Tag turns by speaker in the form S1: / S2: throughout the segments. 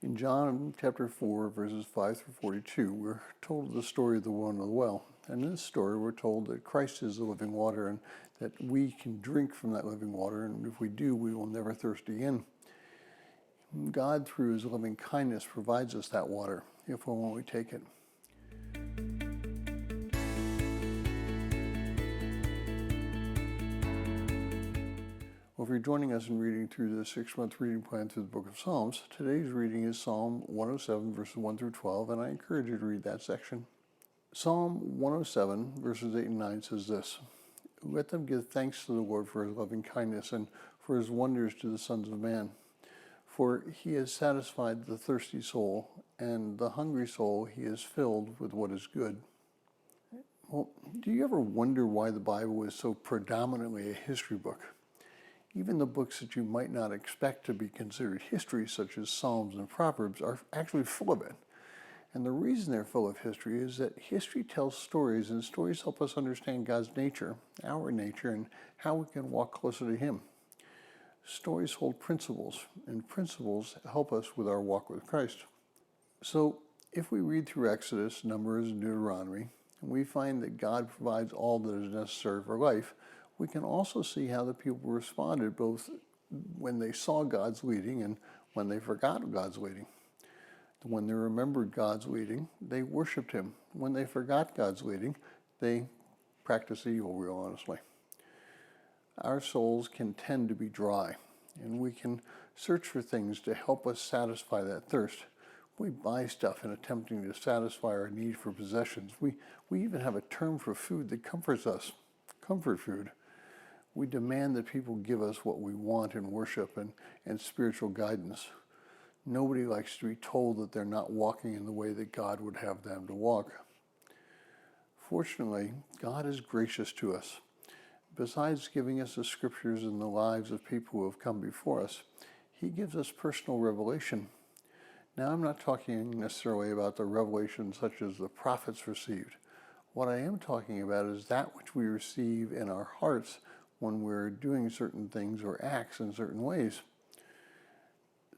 S1: In John chapter 4, verses 5 through 42, we're told the story of the woman of the well. And in this story, we're told that Christ is the living water and that we can drink from that living water. And if we do, we will never thirst again. God, through his loving kindness, provides us that water if we'll only take it. Well, if you're joining us in reading through the 6-month reading plan through the book of Psalms, today's reading is Psalm 107, verses 1 through 12, and I encourage you to read that section. Psalm 107, verses 8 and 9 says this: "Let them give thanks to the Lord for his loving kindness and for his wonders to the sons of man. For he has satisfied the thirsty soul, and the hungry soul he has filled with what is good." Well, do you ever wonder why the Bible is so predominantly a history book? Even the books that you might not expect to be considered history, such as Psalms and Proverbs, are actually full of it. And the reason they're full of history is that history tells stories, and stories help us understand God's nature, our nature, and how we can walk closer to him. Stories hold principles, and principles help us with our walk with Christ. So, if we read through Exodus, Numbers, and Deuteronomy, and we find that God provides all that is necessary for life, we can also see how the people responded both when they saw God's leading and when they forgot God's leading. When they remembered God's leading, they worshiped him. When they forgot God's leading, they practiced evil, real honestly. Our souls can tend to be dry, and we can search for things to help us satisfy that thirst. We buy stuff in attempting to satisfy our need for possessions. We even have a term for food that comforts us, comfort food. We demand that people give us what we want in worship and spiritual guidance. Nobody likes to be told that they're not walking in the way that God would have them to walk. Fortunately, God is gracious to us. Besides giving us the scriptures and the lives of people who have come before us, he gives us personal revelation. Now, I'm not talking necessarily about the revelation such as the prophets received. What I am talking about is that which we receive in our hearts when we're doing certain things or acts in certain ways.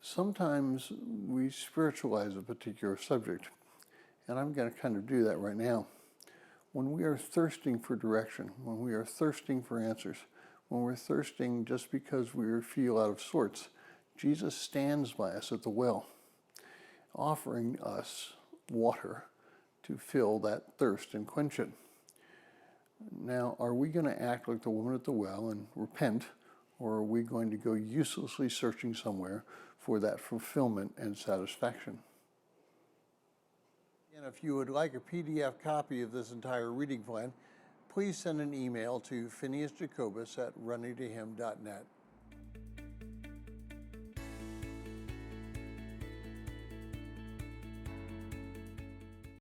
S1: Sometimes we spiritualize a particular subject, and I'm going to kind of do that right now. When we are thirsting for direction, when we are thirsting for answers, when we're thirsting just because we feel out of sorts, Jesus stands by us at the well, offering us water to fill that thirst and quench it. Now, are we going to act like the woman at the well and repent, or are we going to go uselessly searching somewhere for that fulfillment and satisfaction? And if you would like a PDF copy of this entire reading plan, please send an email to phineasjacobus@runningtohim.net.